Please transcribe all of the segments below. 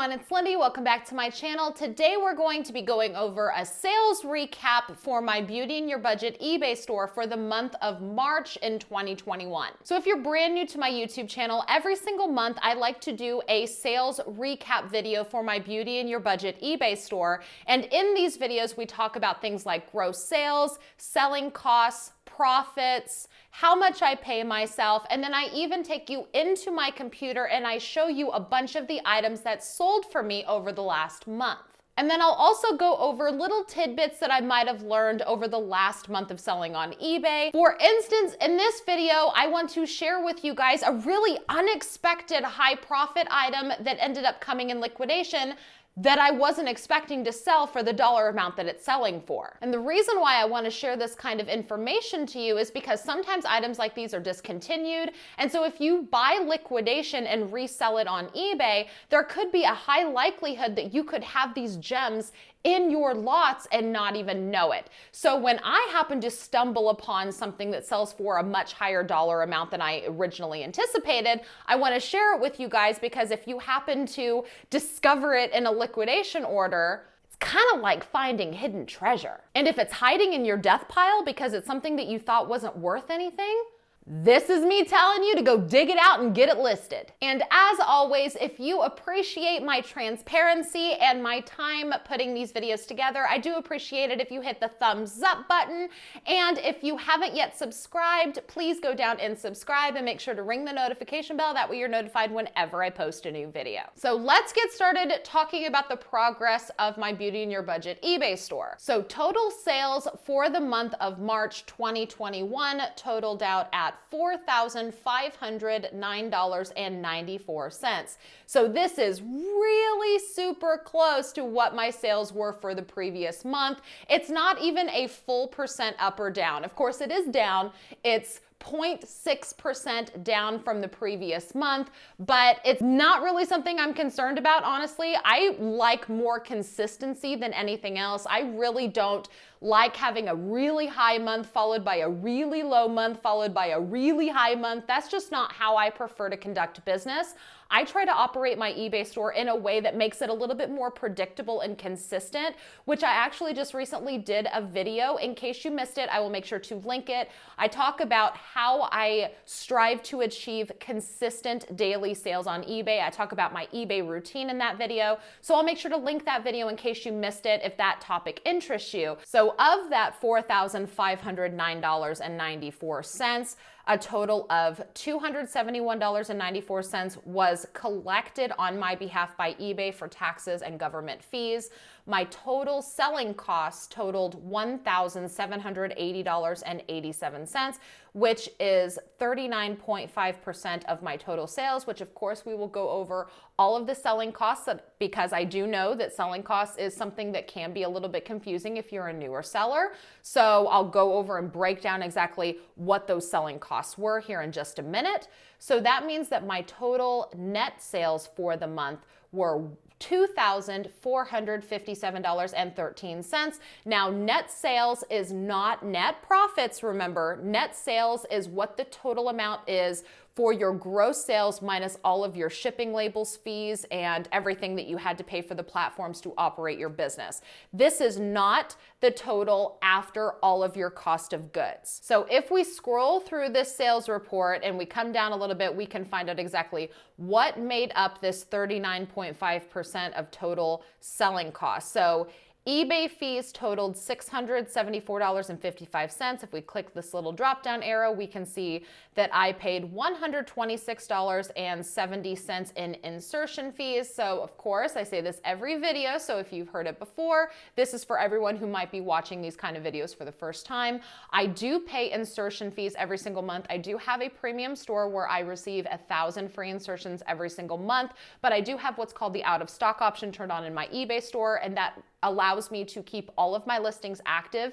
everyone, it's Lindey. Welcome back to my channel. Today we're going to be going over a sales recap for my Beauty in Your Budget eBay store for the month of March in 2021. So if you're brand new to my YouTube channel, every single month I like to do a sales recap video for my Beauty in Your Budget eBay store. And in these videos, we talk about things like gross sales, selling costs, profits, how much I pay myself, and then I even take you into my computer and I show you a bunch of the items that sold for me over the last month. And then I'll also go over little tidbits that I might have learned over the last month of selling on eBay. For instance, in this video, I want to share with you guys a really unexpected high profit item that ended up coming in liquidation that I wasn't expecting to sell for the dollar amount that it's selling for. And the reason why I want to share this kind of information to you is because sometimes items like these are discontinued. And so if you buy liquidation and resell it on eBay, there could be a high likelihood that you could have these gems in your lots and not even know it. So when I happen to stumble upon something that sells for a much higher dollar amount than I originally anticipated, I want to share it with you guys, because if you happen to discover it in a liquidation order, it's kind of like finding hidden treasure. And if it's hiding in your death pile because it's something that you thought wasn't worth anything, this is me telling you to go dig it out and get it listed. And as always, if you appreciate my transparency and my time putting these videos together, I do appreciate it if you hit the thumbs up button. And if you haven't yet subscribed, please go down and subscribe and make sure to ring the notification bell. That way you're notified whenever I post a new video. So let's get started talking about the progress of my Beauty in Your Budget eBay store. So total sales for the month of March 2021 totaled out at $4,509.94. So this is really super close to what my sales were for the previous month. It's not even a full percent up or down. Of course, it is down. It's 0.6% down from the previous month, but it's not really something I'm concerned about, honestly. I like more consistency than anything else. I really don't like having a really high month followed by a really low month followed by a really high month. That's just not how I prefer to conduct business. I try to operate my eBay store in a way that makes it a little bit more predictable and consistent, which I actually just recently did a video. In case you missed it, I will make sure to link it. I talk about how I strive to achieve consistent daily sales on eBay. I talk about my eBay routine in that video. So I'll make sure to link that video in case you missed it if that topic interests you. So of that $4,509.94, a total of $271.94 was collected on my behalf by eBay for taxes and government fees. My total selling costs totaled $1,780.87, which is 39.5% of my total sales, which of course we will go over all of the selling costs because I do know that selling costs is something that can be a little bit confusing if you're a newer seller. So I'll go over and break down exactly what those selling costs were here in just a minute. So that means that my total net sales for the month were $2,457.13. Now, net sales is not net profits, remember. Net sales is what the total amount is for your gross sales minus all of your shipping labels, fees, and everything that you had to pay for the platforms to operate your business. This is not the total after all of your cost of goods. So if we scroll through this sales report and we come down a little bit, we can find out exactly what made up this 39.5% of total selling costs. So eBay fees totaled $674.55. If we click this little drop-down arrow, we can see that I paid $126.70 in insertion fees. So of course, I say this every video, so if you've heard it before, this is for everyone who might be watching these kind of videos for the first time. I do pay insertion fees every single month. I do have a premium store where I receive 1,000 free insertions every single month, but I do have what's called the out of stock option turned on in my eBay store, and that allows me to keep all of my listings active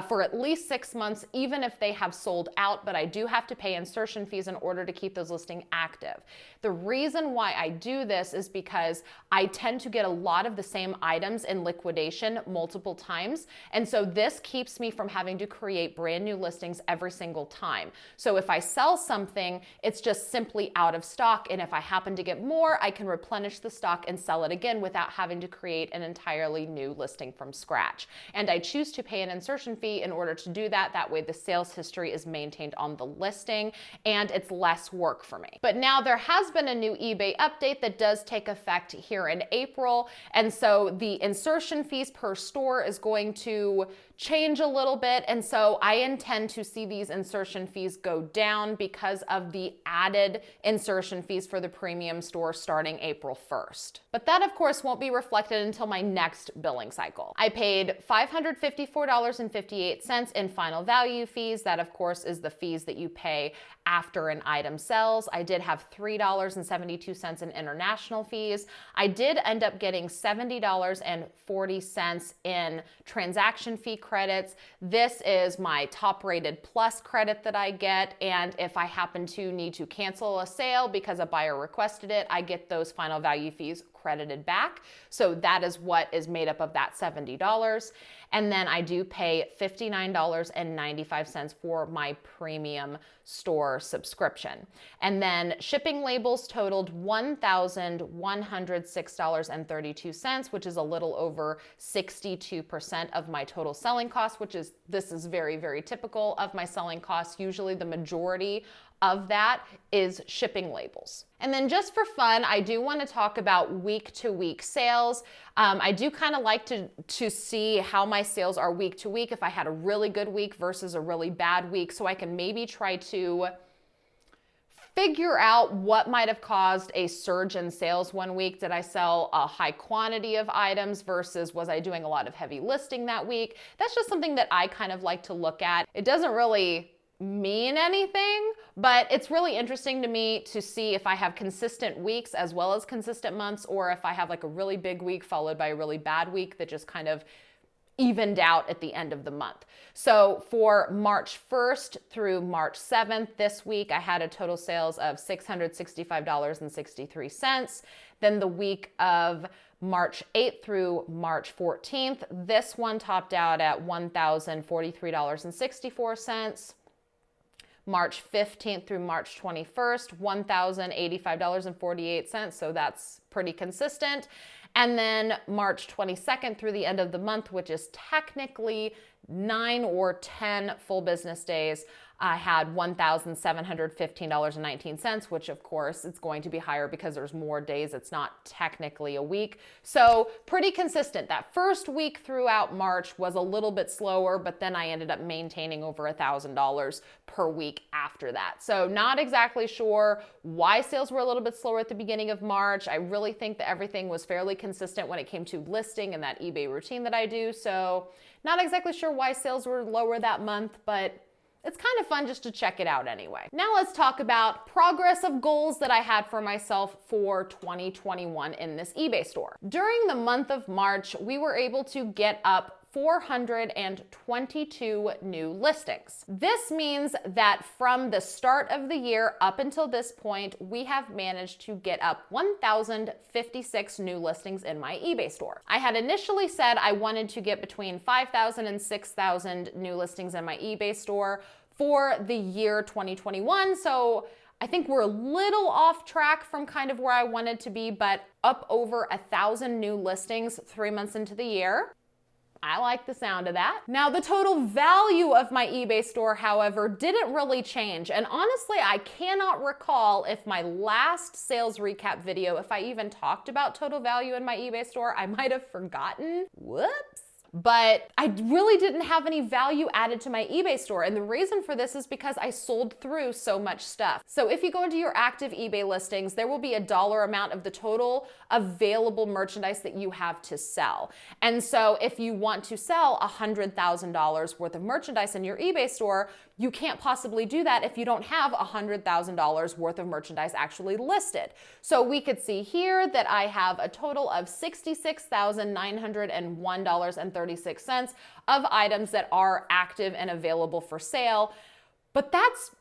for at least 6 months, even if they have sold out, but I do have to pay insertion fees in order to keep those listings active. The reason why I do this is because I tend to get a lot of the same items in liquidation multiple times, and so this keeps me from having to create brand new listings every single time. So if I sell something, it's just simply out of stock, and if I happen to get more, I can replenish the stock and sell it again without having to create an entirely new listing from scratch. And I choose to pay an insertion fee in order to do that. That way the sales history is maintained on the listing and it's less work for me. But now there has been a new eBay update that does take effect here in April. And so the insertion fees per store is going to change a little bit. And so I intend to see these insertion fees go down because of the added insertion fees for the premium store starting April 1st. But that of course won't be reflected until my next billing cycle. I paid $554.58 in final value fees. That of course is the fees that you pay after an item sells. I did have $3.72 in international fees. I did end up getting $70.40 in transaction fee credits. This is my top rated plus credit that I get, and if I happen to need to cancel a sale because a buyer requested it, I get those final value fees credited back. So that is what is made up of that $70. And then I do pay $59.95 for my premium store subscription. And then shipping labels totaled $1,106.32, which is a little over 62% of my total selling cost, this is very, very typical of my selling costs. Usually the majority of that is shipping labels. And then just for fun, I do want to talk about week-to-week sales. I do kind of like to see how my sales are week to week, if I had a really good week versus a really bad week, so I can maybe try to figure out what might have caused a surge in sales one week. Did I sell a high quantity of items versus was I doing a lot of heavy listing that week? That's just something that I kind of like to look at. It doesn't really mean anything, but it's really interesting to me to see if I have consistent weeks as well as consistent months, or if I have like a really big week followed by a really bad week that just kind of evened out at the end of the month. So for March 1st through March 7th, this week, I had a total sales of $665.63. Then the week of March 8th through March 14th, this one topped out at $1,043.64. March 15th through March 21st, $1,085.48. So that's pretty consistent. And then March 22nd through the end of the month, which is technically 9 or 10 full business days, I had $1,715.19, which of course it's going to be higher because there's more days. It's not technically a week. So pretty consistent. That first week throughout March was a little bit slower, but then I ended up maintaining over $1,000 per week after that. So not exactly sure why sales were a little bit slower at the beginning of March. I really think that everything was fairly consistent when it came to listing and that eBay routine that I do. So not exactly sure why sales were lower that month, but it's kind of fun just to check it out anyway. Now let's talk about progress of goals that I had for myself for 2021 in this eBay store. During the month of March, we were able to get up 422 new listings. This means that from the start of the year up until this point, we have managed to get up 1,056 new listings in my eBay store. I had initially said I wanted to get between 5,000 and 6,000 new listings in my eBay store for the year 2021. So I think we're a little off track from kind of where I wanted to be, but up over 1,000 new listings 3 months into the year. I like the sound of that. Now, the total value of my eBay store, however, didn't really change. And honestly, I cannot recall if my last sales recap video, if I even talked about total value in my eBay store. I might have forgotten. Whoops. But I really didn't have any value added to my eBay store. And the reason for this is because I sold through so much stuff. So if you go into your active eBay listings, there will be a dollar amount of the total available merchandise that you have to sell. And so if you want to sell $100,000 worth of merchandise in your eBay store, you can't possibly do that if you don't have $100,000 worth of merchandise actually listed. So we could see here that I have a total of $66,901.36 of items that are active and available for sale. But that's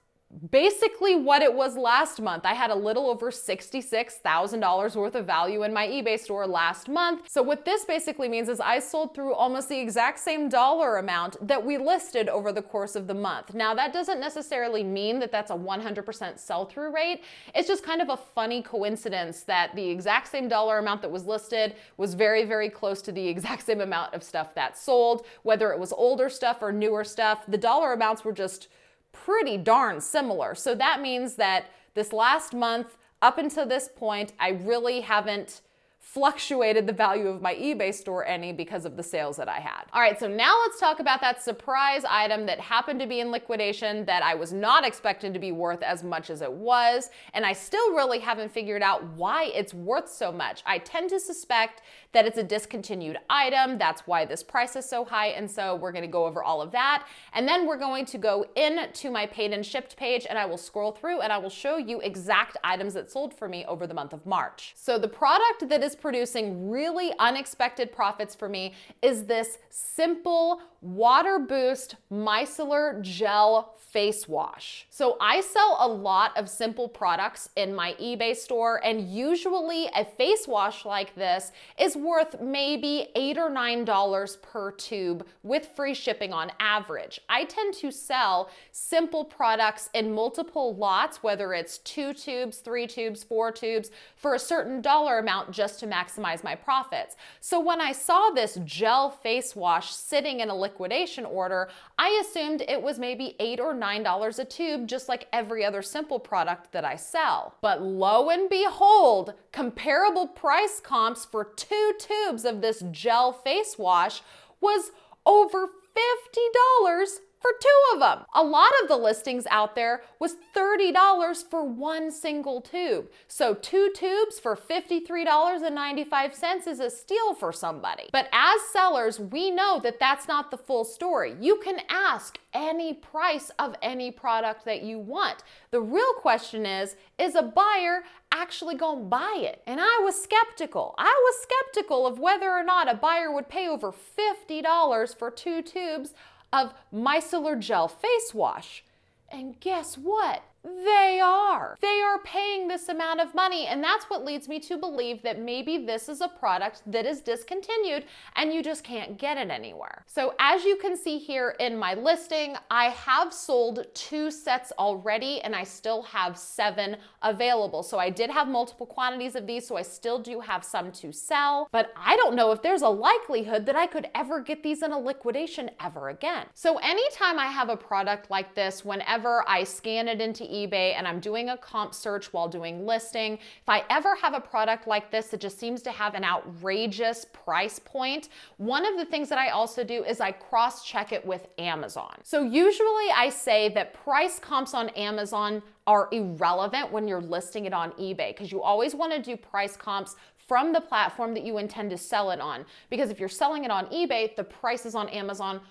basically what it was last month. I had a little over $66,000 worth of value in my eBay store last month. So what this basically means is I sold through almost the exact same dollar amount that we listed over the course of the month. Now, that doesn't necessarily mean that that's a 100% sell-through rate. It's just kind of a funny coincidence that the exact same dollar amount that was listed was very, very close to the exact same amount of stuff that sold. Whether it was older stuff or newer stuff, the dollar amounts were just pretty darn similar. So that means that this last month, up until this point, I really haven't fluctuated the value of my eBay store any because of the sales that I had. All right, so now let's talk about that surprise item that happened to be in liquidation that I was not expecting to be worth as much as it was, and I still really haven't figured out why it's worth so much. I tend to suspect that it's a discontinued item. That's why this price is so high, and so we're gonna go over all of that, and then we're going to go into my paid and shipped page, and I will scroll through and I will show you exact items that sold for me over the month of March. So the product that is producing really unexpected profits for me is this simple water boost micellar gel face wash. So I sell a lot of simple products in my eBay store, and usually a face wash like this is worth maybe $8 or $9 per tube with free shipping on average. I tend to sell simple products in multiple lots, whether it's 2 tubes, 3 tubes, 4 tubes, for a certain dollar amount just to maximize my profits. So when I saw this gel face wash sitting in a liquidation order, I assumed it was maybe $8 or $9 a tube, just like every other simple product that I sell. But lo and behold, comparable price comps for 2 tubes of this gel face wash was over $50 for 2 of them. A lot of the listings out there was $30 for 1 single tube. So 2 tubes for $53.95 is a steal for somebody. But as sellers, we know that that's not the full story. You can ask any price of any product that you want. The real question is a buyer actually gonna buy it? And I was skeptical. I was skeptical of whether or not a buyer would pay over $50 for 2 tubes of micellar gel face wash. And guess what? They are paying this amount of money, and that's what leads me to believe that maybe this is a product that is discontinued and you just can't get it anywhere. So as you can see here in my listing, I have sold 2 sets already and I still have 7 available. So I did have multiple quantities of these, so I still do have some to sell, but I don't know if there's a likelihood that I could ever get these in a liquidation ever again. So anytime I have a product like this, whenever I scan it into eBay and I'm doing a comp search while doing listing, if I ever have a product like this that just seems to have an outrageous price point, one of the things that I also do is I cross-check it with Amazon. So usually I say that price comps on Amazon are irrelevant when you're listing it on eBay, because you always want to do price comps from the platform that you intend to sell it on. Because if you're selling it on eBay, the prices on Amazon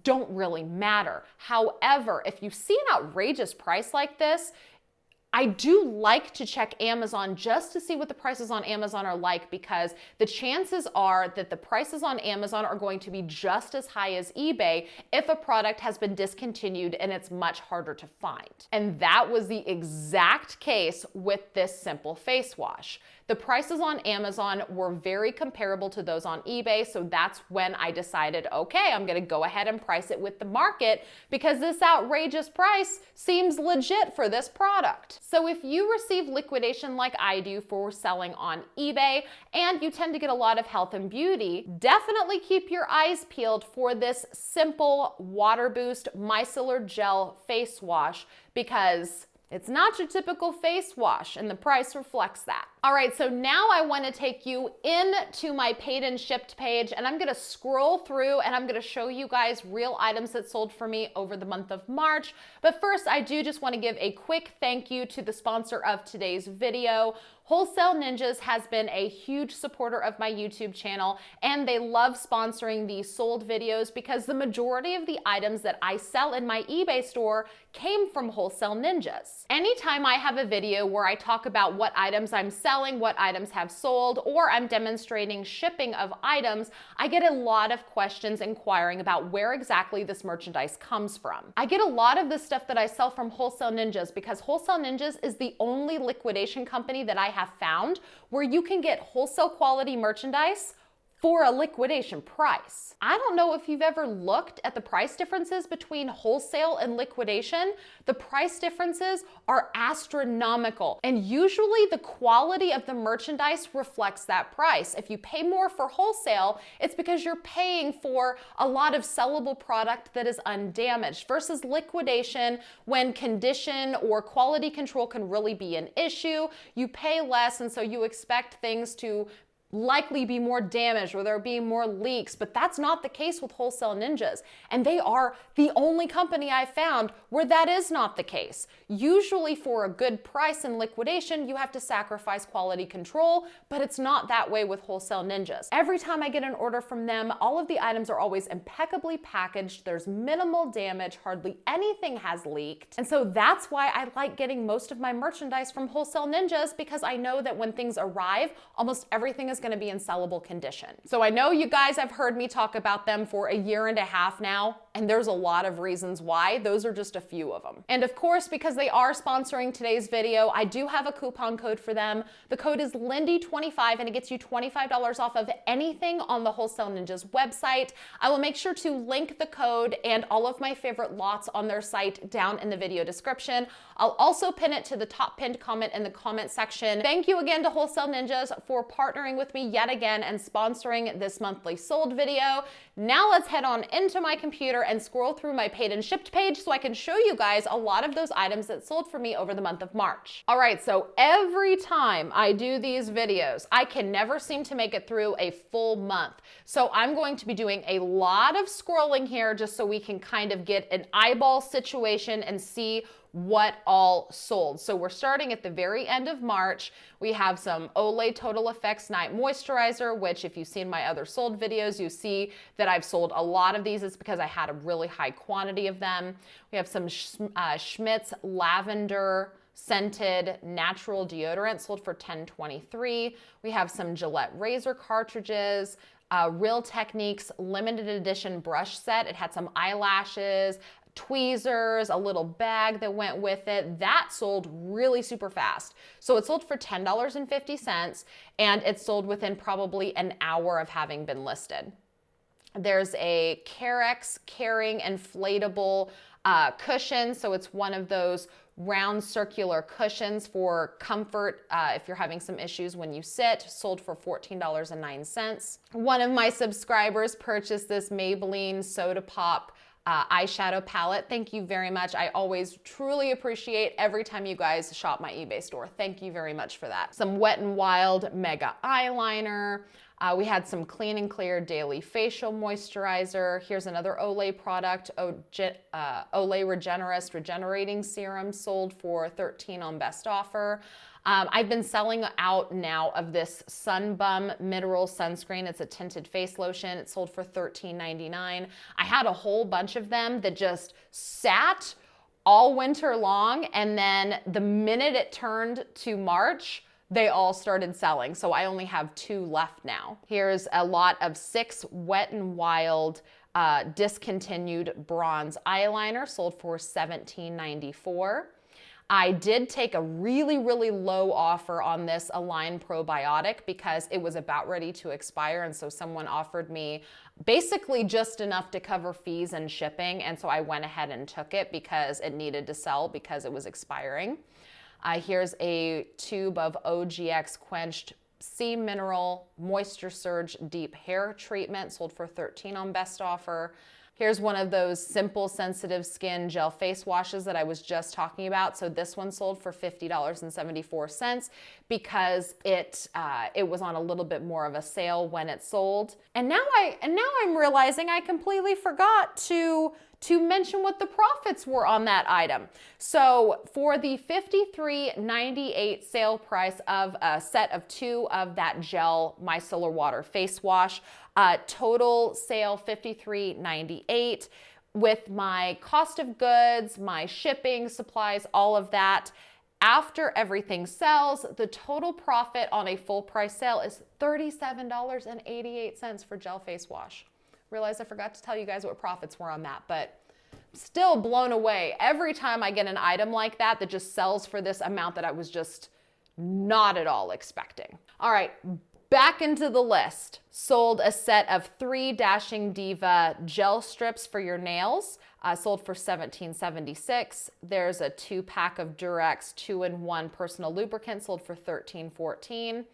don't really matter. However, if you see an outrageous price like this, I do like to check Amazon just to see what the prices on Amazon are like, because the chances are that the prices on Amazon are going to be just as high as eBay if a product has been discontinued and it's much harder to find. And that was the exact case with this simple face wash. The prices on Amazon were very comparable to those on eBay, so that's when I decided, okay, I'm gonna go ahead and price it with the market because this outrageous price seems legit for this product. So if you receive liquidation like I do for selling on eBay and you tend to get a lot of health and beauty, definitely keep your eyes peeled for this simple water boost micellar gel face wash, because it's not your typical face wash, and the price reflects that. All right, so now I want to take you into my paid and shipped page, and I'm going to scroll through and I'm going to show you guys real items that sold for me over the month of March. But first, I do just want to give a quick thank you to the sponsor of today's video, Wholesale Ninjas has been a huge supporter of my YouTube channel, and they love sponsoring these sold videos because the majority of the items that I sell in my eBay store came from Wholesale Ninjas. Anytime I have a video where I talk about what items I'm selling, what items have sold, or I'm demonstrating shipping of items, I get a lot of questions inquiring about where exactly this merchandise comes from. I get a lot of the stuff that I sell from Wholesale Ninjas because Wholesale Ninjas is the only liquidation company that I have found where you can get wholesale quality merchandise for a liquidation price. I don't know if you've ever looked at the price differences between wholesale and liquidation. The price differences are astronomical, and usually the quality of the merchandise reflects that price. If you pay more for wholesale, it's because you're paying for a lot of sellable product that is undamaged versus liquidation. When condition or quality control can really be an issue, you pay less, and so you expect things to likely be more damaged or there be more leaks, but that's not the case with Wholesale Ninjas. And they are the only company I've found where that is not the case. Usually for a good price in liquidation, you have to sacrifice quality control, but it's not that way with Wholesale Ninjas. Every time I get an order from them, all of the items are always impeccably packaged. There's minimal damage, hardly anything has leaked. And so that's why I like getting most of my merchandise from Wholesale Ninjas, because I know that when things arrive, almost everything is going to be in sellable condition. So I know you guys have heard me talk about them for a year and a half now, and there's a lot of reasons why. Those are just a few of them. And of course, because they are sponsoring today's video, I do have a coupon code for them. The code is Lindey25, and it gets you $25 off of anything on the Wholesale Ninjas website. I will make sure to link the code and all of my favorite lots on their site down in the video description. I'll also pin it to the top pinned comment in the comment section. Thank you again to Wholesale Ninjas for partnering with me yet again and sponsoring this monthly sold video. Now let's head on into my computer and scroll through my paid and shipped page so I can show you guys a lot of those items that sold for me over the month of March. All right, so every time I do these videos, I can never seem to make it through a full month. So I'm going to be doing a lot of scrolling here just so we can kind of get an eyeball situation and see what all sold. So we're starting at the very end of March. We have some Olay Total Effects Night Moisturizer, which if you've seen my other sold videos, you see that I've sold a lot of these. It's because I had a really high quantity of them. We have some Schmidt's Lavender Scented Natural Deodorant sold for $10.23. We have some Gillette razor cartridges, Real Techniques limited edition brush set. It had some eyelashes, tweezers, a little bag that went with it. That sold really super fast. So it sold for $10.50, and it sold within probably an hour of having been listed. There's a Carex Caring inflatable cushion. So it's one of those round circular cushions for comfort if you're having some issues when you sit, sold for $14.09. One of my subscribers purchased this Maybelline Soda Pop eyeshadow palette. Thank you very much. I always truly appreciate every time you guys shop my eBay store. Thank you very much for that. Some Wet n Wild Mega Eyeliner. We had some Clean and Clear Daily Facial Moisturizer. Here's another Olay product, Olay Regenerist Regenerating Serum, sold for $13 on best offer. I've been selling out now of this Sun Bum Mineral Sunscreen. It's a tinted face lotion. It sold for $13.99. I had a whole bunch of them that just sat all winter long, and then the minute it turned to March, they all started selling. So I only have 2 left now. Here's a lot of 6 Wet n Wild discontinued bronze eyeliner, sold for $17.94. I did take a really, really low offer on this Align Probiotic because it was about ready to expire, and so someone offered me basically just enough to cover fees and shipping, and so I went ahead and took it because it needed to sell because it was expiring. Here's a tube of OGX Quenched Sea Mineral Moisture Surge Deep Hair Treatment, sold for $13 on best offer. Here's one of those Simple Sensitive Skin Gel Face Washes that I was just talking about. So this one sold for $50.74 because it was on a little bit more of a sale when it sold. And now I'm realizing I completely forgot to to mention what the profits were on that item. So for the $53.98 sale price of a set of 2 of that gel micellar water face wash, total sale $53.98. With my cost of goods, my shipping, supplies, all of that, after everything sells, the total profit on a full price sale is $37.88 for gel face wash. Realized I forgot to tell you guys what profits were on that, but still blown away every time I get an item like that that just sells for this amount that I was just not at all expecting. All right, back into the list. Sold a set of 3 Dashing Diva gel strips for your nails. Sold for $17.76. There's a 2-pack of Durex 2-in-1 personal lubricant, sold for $13.14.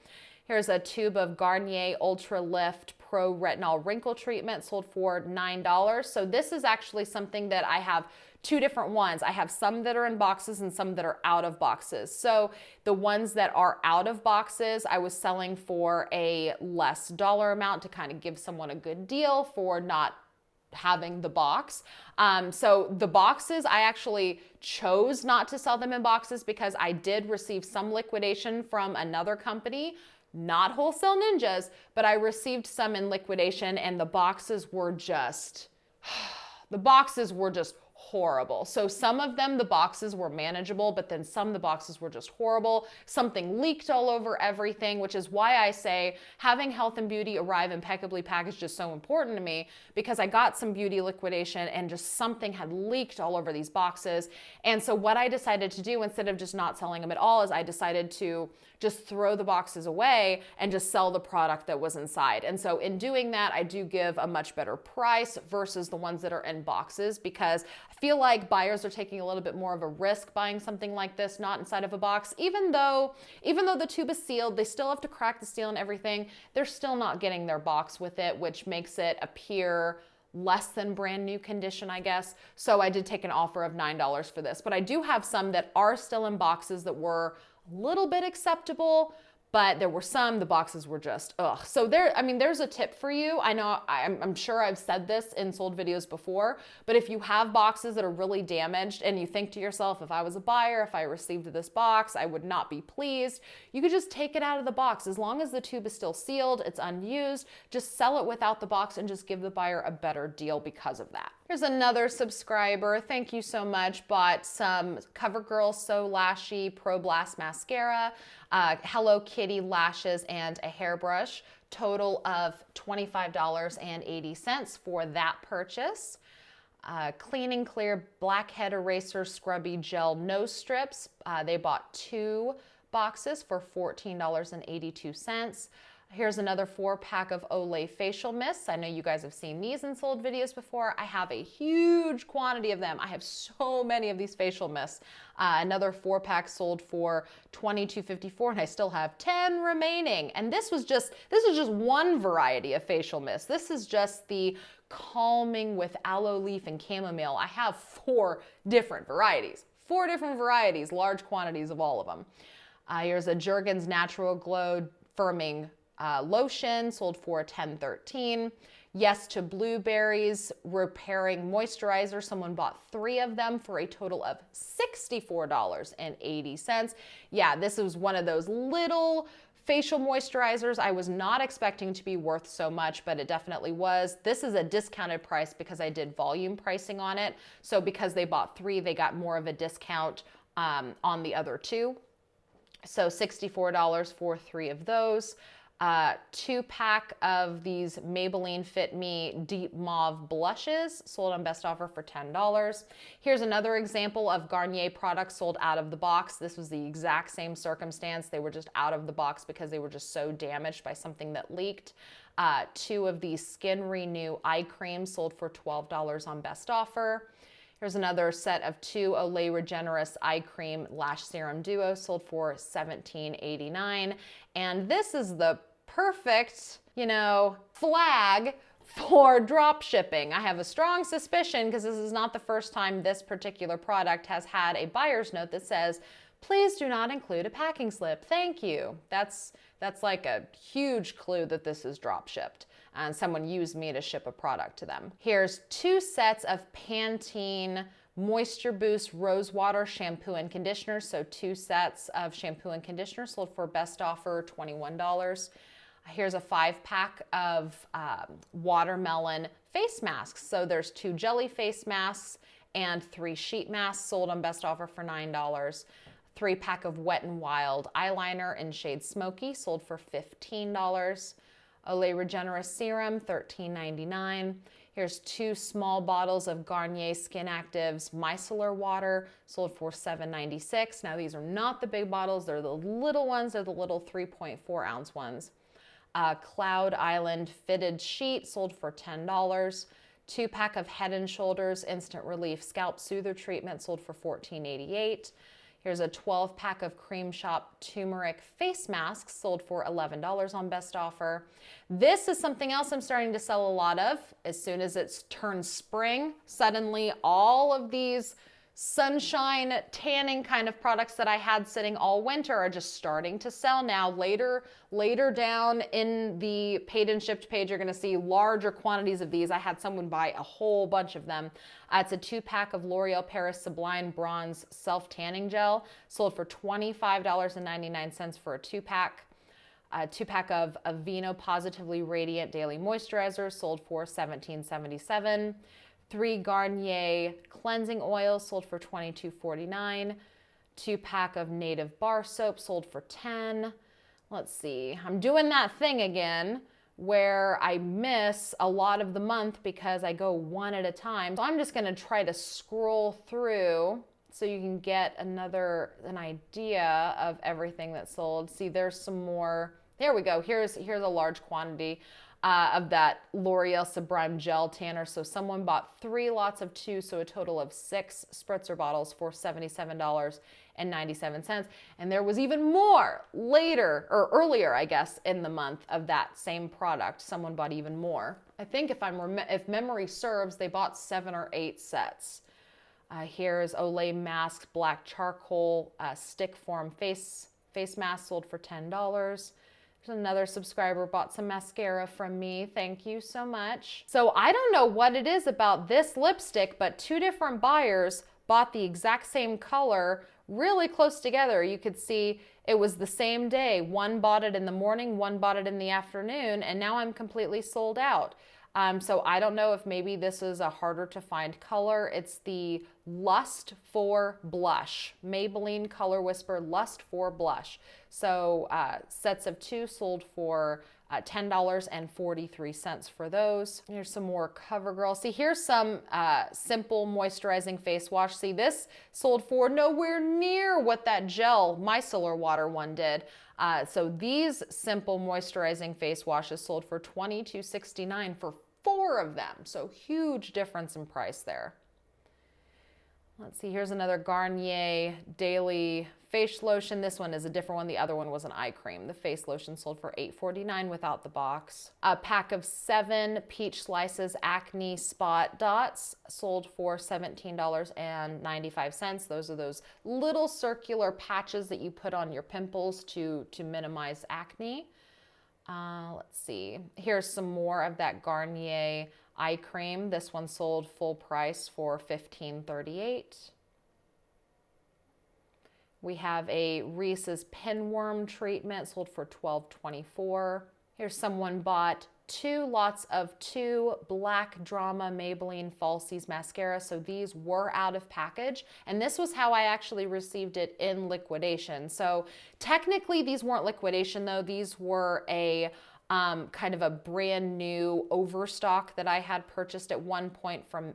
Here's a tube of Garnier Ultra Lift Pro Retinol Wrinkle Treatment, sold for $9. So this is actually something that I have 2 different ones. I have some that are in boxes and some that are out of boxes. So the ones that are out of boxes, I was selling for a less dollar amount to kind of give someone a good deal for not having the box. So the boxes, I actually chose not to sell them in boxes because I did receive some liquidation from another company, not Wholesale Ninjas, but I received some in liquidation, and the boxes were just horrible. So some of them, the boxes were manageable, but then some of the boxes were just horrible. Something leaked all over everything, which is why I say having health and beauty arrive impeccably packaged is so important to me, because I got some beauty liquidation and just something had leaked all over these boxes. And so what I decided to do, instead of just not selling them at all, is I decided to just throw the boxes away and just sell the product that was inside. And so in doing that, I do give a much better price versus the ones that are in boxes, because I feel like buyers are taking a little bit more of a risk buying something like this not inside of a box. Even though the tube is sealed, they still have to crack the seal and everything. They're still not getting their box with it, which makes it appear less than brand new condition, I guess. So I did take an offer of $9 for this, but I do have some that are still in boxes that were a little bit acceptable, but there were some, the boxes were just, ugh. So there's a tip for you. I know, I'm sure I've said this in sold videos before, but if you have boxes that are really damaged and you think to yourself, if I was a buyer, if I received this box, I would not be pleased, you could just take it out of the box. As long as the tube is still sealed, it's unused, just sell it without the box and just give the buyer a better deal because of that. Here's another subscriber, thank you so much, bought some CoverGirl So Lashy Pro Blast Mascara, Hello Kitty lashes, and a hairbrush. Total of $25.80 for that purchase. Clean and Clear Blackhead Eraser Scrubby Gel Nose Strips. They bought 2 boxes for $14.82. Here's another 4-pack of Olay facial mists. I know you guys have seen these in sold videos before. I have a huge quantity of them. I have so many of these facial mists. Another 4-pack sold for $22.54, and I still have 10 remaining. And this was just one variety of facial mist. This is just the calming with aloe leaf and chamomile. I have 4 different varieties. 4 different varieties, large quantities of all of them. Here's a Jergens Natural Glow Firming Lotion, sold for $10.13. Yes to Blueberries Repairing Moisturizer. Someone bought 3 of them for a total of $64.80. Yeah, this was one of those little facial moisturizers I was not expecting to be worth so much, but it definitely was. This is a discounted price because I did volume pricing on it. So because they bought 3, they got more of a discount on the other 2. So $64 for 3 of those. 2-pack of these Maybelline Fit Me Deep Mauve blushes, sold on best offer for $10. Here's another example of Garnier products sold out of the box. This was the exact same circumstance. They were just out of the box because they were just so damaged by something that leaked. 2 of these Skin Renew eye creams sold for $12 on best offer. Here's another set of 2 Olay Regenerist Eye Cream Lash Serum Duo, sold for $17.89. And this is the perfect, flag for drop shipping. I have a strong suspicion, because this is not the first time this particular product has had a buyer's note that says, please do not include a packing slip. Thank you. That's That's like a huge clue that this is drop shipped and someone used me to ship a product to them. Here's 2 sets of Pantene Moisture Boost Rose Water Shampoo and Conditioner. So 2 sets of shampoo and conditioner sold for best offer $21. Here's a 5-pack of watermelon face masks. So there's 2 jelly face masks and 3 sheet masks sold on best offer for $9. 3-pack of Wet n Wild eyeliner in shade Smoky sold for $15. Olay Regenerist Serum, $13.99. Here's 2 small bottles of Garnier Skin Actives Micellar Water sold for $7.96. Now these are not the big bottles, they're the little ones, they're the little 3.4 ounce ones. Cloud Island Fitted Sheet sold for $10. 2-pack of Head & Shoulders Instant Relief Scalp Soother Treatment sold for $14.88. Here's a 12-pack of Cream Shop Turmeric Face Masks sold for $11 on best offer. This is something else I'm starting to sell a lot of. As soon as it's turned spring, suddenly all of these sunshine tanning kind of products that I had sitting all winter are just starting to sell now. Later down in the paid and shipped page, you're going to see larger quantities of these. I had someone buy a whole bunch of them. It's a 2-pack of L'Oreal Paris Sublime Bronze Self Tanning Gel sold for $25.99 for a 2-pack. A 2-pack of Aveeno Positively Radiant Daily Moisturizer sold for $17.77. 3 Garnier Cleansing Oil sold for $22.49. 2-pack of Native Bar Soap sold for $10. Let's see, I'm doing that thing again where I miss a lot of the month because I go one at a time. So I'm just gonna try to scroll through so you can get an idea of everything that's sold. See, there's some more. There we go. Here's a large quantity of that L'Oreal Sublime Gel Tanner. So someone bought 3 lots of 2, so a total of 6 spritzer bottles for $77.97. And there was even more later, or earlier, I guess, in the month of that same product. Someone bought even more. I think if memory serves, they bought 7 or 8 sets. Here's Olay Mask Black Charcoal Stick Form Face Mask sold for $10. Another subscriber bought some mascara from me. Thank you so much. So I don't know what it is about this lipstick, but 2 different buyers bought the exact same color really close together. You could see it was the same day. One bought it in the morning, one bought it in the afternoon, and now I'm completely sold out. So I don't know if maybe this is a harder to find color. It's the Lust for Blush, Maybelline Color Whisper Lust for Blush. So sets of 2 sold for $10.43 for those. Here's some more CoverGirl. See, here's some simple moisturizing face wash. See, this sold for nowhere near what that gel micellar water one did. So these simple moisturizing face washes sold for $22.69 for 4 of them. So huge difference in price there. Let's see, here's another Garnier Daily Face Lotion. This one is a different one. The other one was an eye cream. The face lotion sold for $8.49 without the box. A pack of 7 Peach Slices Acne Spot Dots sold for $17.95. Those are those little circular patches that you put on your pimples to minimize acne. Let's see, here's some more of that Garnier eye cream. This one sold full price for $15.38. We have a Reese's Pinworm treatment sold for $12.24. Here's someone bought 2 lots of 2 Black Drama Maybelline Falsies mascara. So these were out of package, and this was how I actually received it in liquidation. So technically these weren't liquidation though. These were a kind of a brand new overstock that I had purchased at one point from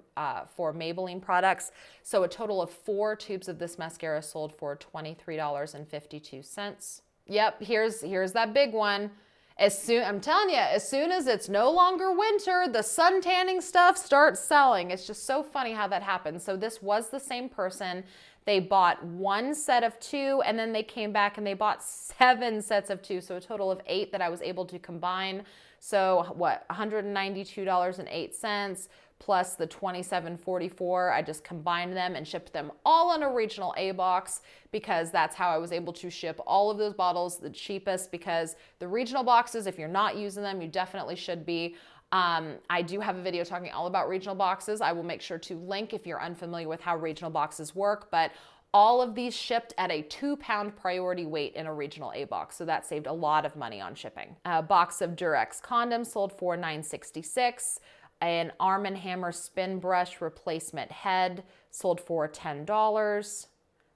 for Maybelline products. So a total of 4 tubes of this mascara sold for $23.52. Yep, here's that big one. I'm telling you, as soon as it's no longer winter, the sun tanning stuff starts selling. It's just so funny how that happens. So this was the same person. They bought 1 set of 2, and then they came back and they bought 7 sets of 2. So a total of 8 that I was able to combine. So what, $192.08. plus the $27.44. I just combined them and shipped them all in a regional A box because that's how I was able to ship all of those bottles the cheapest, because the regional boxes, if you're not using them, you definitely should be. I do have a video talking all about regional boxes. I will make sure to link if you're unfamiliar with how regional boxes work, but all of these shipped at a 2-pound priority weight in a regional A box, so that saved a lot of money on shipping. A box of Durex condoms sold for $9.66. An Arm & Hammer spin brush replacement head sold for $10.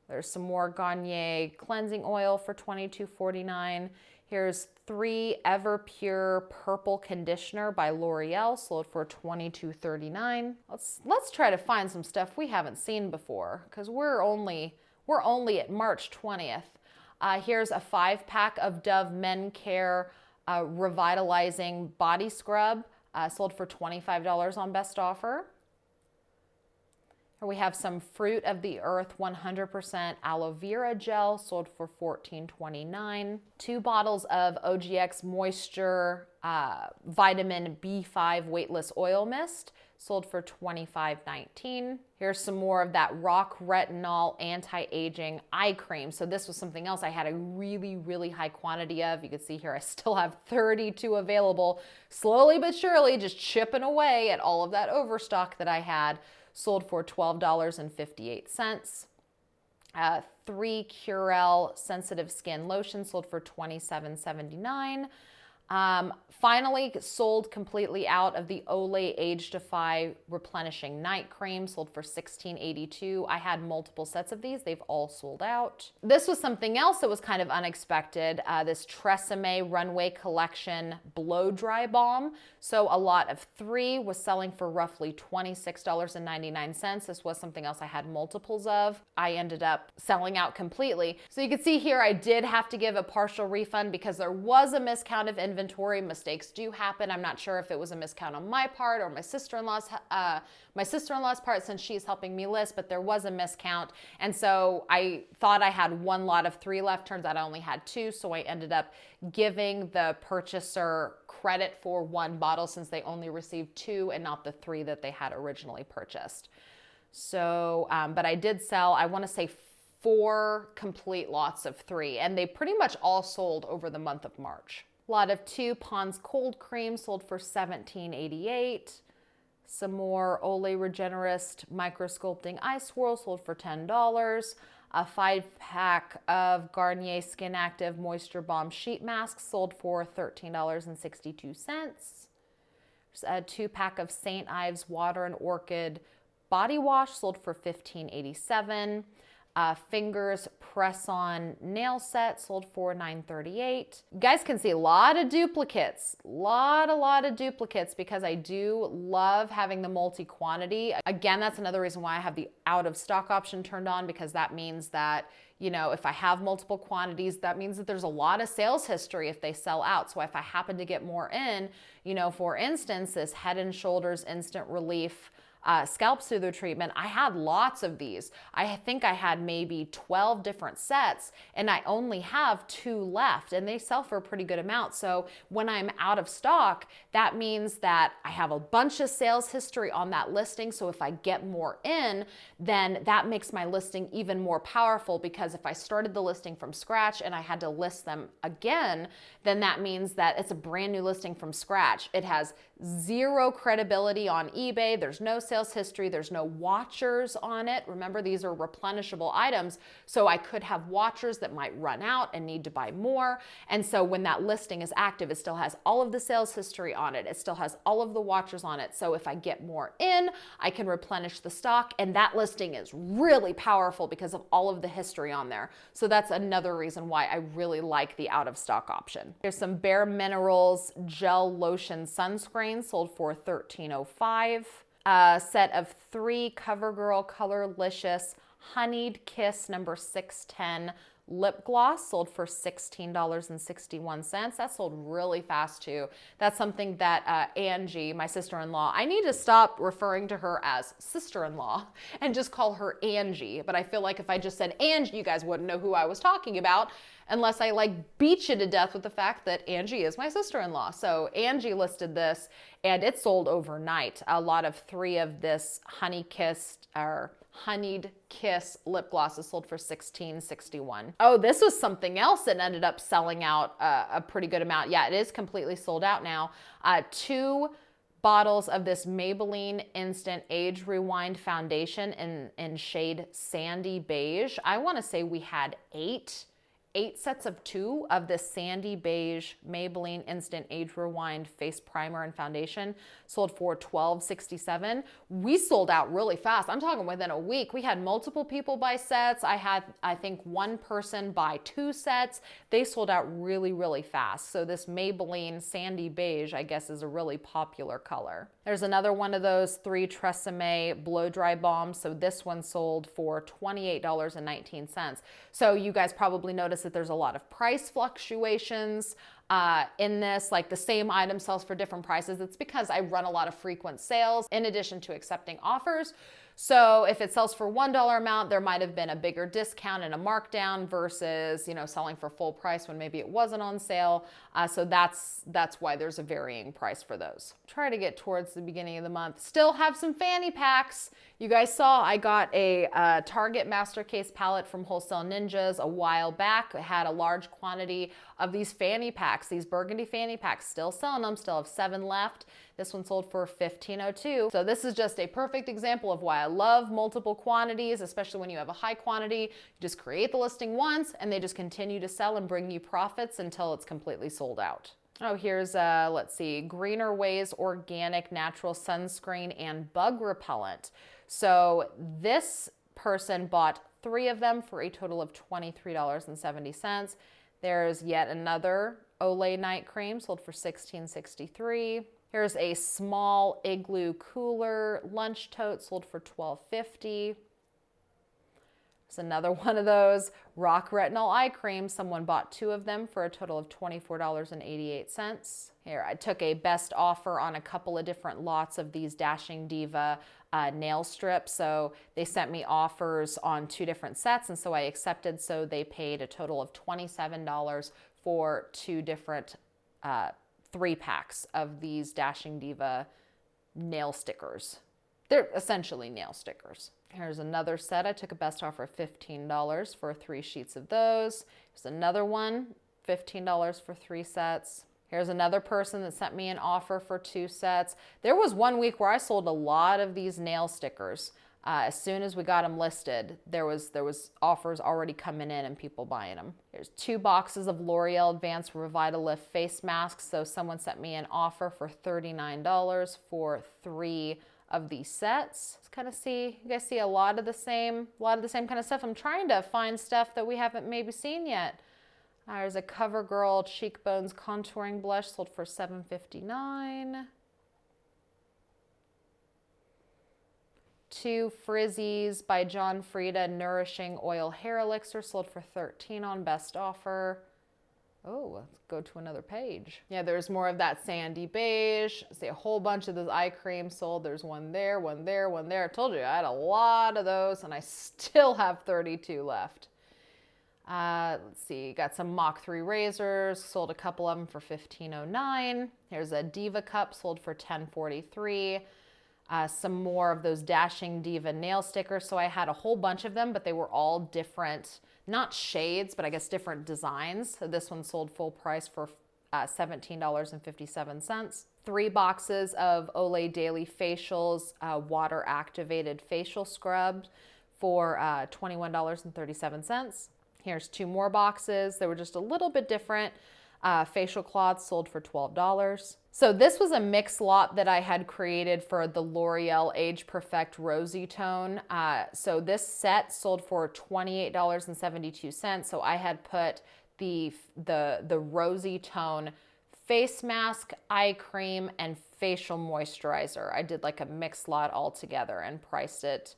There's some more Garnier Cleansing Oil for $22.49. Here's 3 Everpure Purple Conditioner by L'Oreal, sold for $22.39. Let's try to find some stuff we haven't seen before, because we're only at March 20th. Here's a 5-pack of Dove Men Care Revitalizing Body Scrub, sold for $25 on best offer. Here we have some Fruit of the Earth 100% aloe vera gel, sold for $14.29. 2 bottles of OGX Moisture Vitamin B5 Weightless Oil Mist, sold for $25.19. Here's some more of that Rock Retinol Anti-Aging Eye Cream. So this was something else I had a really, really high quantity of. You can see here I still have 32 available. Slowly but surely just chipping away at all of that overstock that I had. Sold for $12.58. 3 Curel Sensitive Skin Lotion sold for $27.79. Finally sold completely out of the Olay Age Defy Replenishing Night Cream, sold for $16.82. I had multiple sets of these. They've all sold out. This was something else that was kind of unexpected. This Tresemme Runway Collection Blow Dry Balm. So a lot of 3 was selling for roughly $26.99. This was something else I had multiples of. I ended up selling out completely. So you can see here I did have to give a partial refund because there was a miscount of inventory. Mistakes do happen. I'm not sure if it was a miscount on my part or my sister-in-law's part, since she's helping me list, but there was a miscount. And so I thought I had 1 lot of 3 left. Turns out I only had 2. So I ended up giving the purchaser credit for 1 bottle since they only received 2 and not the 3 that they had originally purchased. So, but I did sell, I want to say 4 complete lots of 3, and they pretty much all sold over the month of March. A lot of 2 Pond's Cold Cream sold for $17.88. Some more Olay Regenerist Micro Sculpting Eye Swirl sold for $10. A 5-pack of Garnier Skin Active Moisture Balm Sheet Mask sold for $13.62. There's a 2-pack of St. Ives Water and Orchid Body Wash sold for $15.87. Fingers Press-On Nail Set sold for $9.38. You guys can see a lot of duplicates, a lot of duplicates, because I do love having the multi-quantity. Again, that's another reason why I have the out of stock option turned on, because that means that, you know, if I have multiple quantities, that means that there's a lot of sales history if they sell out. So if I happen to get more in, you know, for instance, this Head & Shoulders Instant Relief scalp soother treatment, I had lots of these. I think I had maybe 12 different sets, and I only have 2 left, and they sell for a pretty good amount. So when I'm out of stock, that means that I have a bunch of sales history on that listing. So if I get more in, then that makes my listing even more powerful, because if I started the listing from scratch and I had to list them again, then that means that it's a brand new listing from scratch. It has 0 credibility on eBay. There's no sales history. There's no watchers on it. Remember, these are replenishable items. So I could have watchers that might run out and need to buy more. And so when that listing is active, it still has all of the sales history on it. It still has all of the watchers on it. So if I get more in, I can replenish the stock. And that listing is really powerful because of all of the history on there. So that's another reason why I really like the out of stock option. There's some Bare Minerals Gel Lotion Sunscreen sold for $13.05. A set of 3 CoverGirl Colorlicious Honeyed Kiss number 610 lip gloss sold for $16.61. That sold really fast too. That's something that Angie, my sister-in-law, I need to stop referring to her as sister-in-law and just call her Angie. But I feel like if I just said Angie, you guys wouldn't know who I was talking about unless I like beat you to death with the fact that Angie is my sister-in-law. So Angie listed this and it sold overnight. A lot of 3 of this honeyed kiss lip glosses sold for $16.61. Oh, this was something else that ended up selling out a pretty good amount. Yeah, it is completely sold out now. 2 bottles of this Maybelline Instant Age Rewind Foundation in shade Sandy Beige. I want to say we had 8 sets of 2 of this sandy beige Maybelline Instant Age Rewind face primer and foundation, sold for $12.67. We sold out really fast. I'm talking within a week. We had multiple people buy sets. I had, I think, 1 person buy 2 sets. They sold out really, really fast. So this Maybelline sandy beige, I guess, is a really popular color. There's another one of those 3 Tresemme blow dry balms. So this one sold for $28.19. So you guys probably noticed that there's a lot of price fluctuations in this, like the same item sells for different prices. It's because I run a lot of frequent sales in addition to accepting offers. So if it sells for $1 amount, there might have been a bigger discount and a markdown versus, you know, selling for full price when maybe it wasn't on sale. So that's why there's a varying price for those. Try to get towards the beginning of the month. Still have some fanny packs. You guys saw I got a Target Master Case palette from Wholesale Ninjas a while back. It had a large quantity of these fanny packs, these burgundy fanny packs. Still selling them, still have 7 left. This one sold for $15.02. So this is just a perfect example of why I love multiple quantities, especially when you have a high quantity. You just create the listing once and they just continue to sell and bring you profits until it's completely sold out. Oh, here's, let's see, Greener Ways Organic Natural Sunscreen and Bug Repellent. So this person bought 3 of them for a total of $23.70. There's yet another Olay night cream sold for $16.63. Here's a small Igloo Cooler lunch tote sold for $12.50. There's another one of those Rock Retinol eye cream. Someone bought 2 of them for a total of $24.88. Here, I took a best offer on a couple of different lots of these Dashing Diva nail strips. So they sent me offers on 2 different sets, and so I accepted. So they paid a total of $27 for 2 different 3 packs of these Dashing Diva nail stickers. They're essentially nail stickers. Here's another set. I took a best offer of $15 for 3 sheets of those. Here's another one, $15 for 3 sets. Here's another person that sent me an offer for 2 sets. There was one week where I sold a lot of these nail stickers. As soon as we got them listed, there was offers already coming in and people buying them. Here's 2 boxes of L'Oreal Advanced Revitalift face masks. So someone sent me an offer for $39 for 3 of these sets. Let's kind of see, you guys see a lot of the same kind of stuff. I'm trying to find stuff that we haven't maybe seen yet. There's a CoverGirl Cheekbones Contouring Blush sold for $7.59. 2 Frizzies by John Frieda Nourishing Oil Hair Elixir sold for $13 on best offer. Oh, let's go to another page. Yeah, there's more of that sandy beige. See a whole bunch of those eye creams sold. There's one there, one there, one there. I told you I had a lot of those and I still have 32 left. Let's see, got some Mach 3 razors, sold a couple of them for $15.09. Here's a Diva cup sold for $10.43. Some more of those Dashing Diva nail stickers. So I had a whole bunch of them, but they were all different, not shades, but I guess different designs. So this one sold full price for $17.57. 3 boxes of Olay Daily Facials water activated facial scrubs for $21.37. Here's 2 more boxes. They were just a little bit different. Facial cloths sold for $12. So this was a mix lot that I had created for the L'Oreal Age Perfect Rosy Tone. So this set sold for $28.72. So I had put the Rosy Tone face mask, eye cream, and facial moisturizer. I did like a mix lot all together and priced it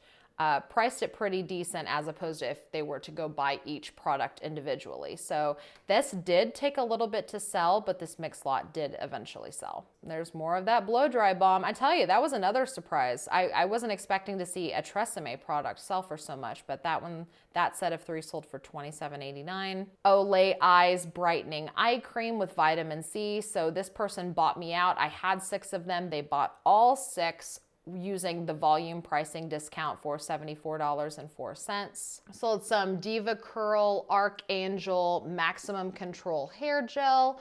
priced it pretty decent as opposed to if they were to go buy each product individually. So this did take a little bit to sell, but this mix lot did eventually sell. There's more of that blow dry balm. I tell you, that was another surprise. I wasn't expecting to see a Tresemme product sell for so much, but that set of 3 sold for $27.89. Olay Eyes Brightening Eye Cream with vitamin C. So this person bought me out. I had 6 of them. They bought all 6 using the volume pricing discount for $74.04. Sold some Diva Curl Archangel Maximum Control Hair Gel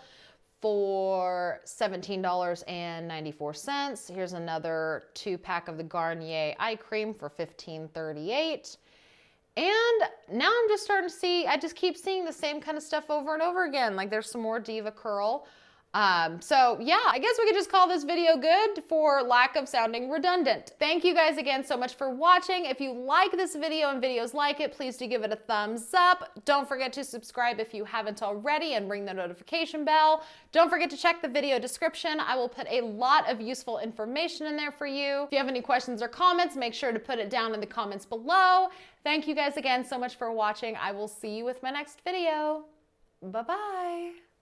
for $17.94. Here's another 2-pack of the Garnier Eye Cream for $15.38. And now I'm just starting to see, I just keep seeing the same kind of stuff over and over again. Like there's some more Diva Curl. So yeah, I guess we could just call this video good for lack of sounding redundant. Thank you guys again so much for watching. If you like this video and videos like it, please do give it a thumbs up. Don't forget to subscribe if you haven't already and ring the notification bell. Don't forget to check the video description. I will put a lot of useful information in there for you. If you have any questions or comments, make sure to put it down in the comments below. Thank you guys again so much for watching. I will see you with my next video. Bye-bye.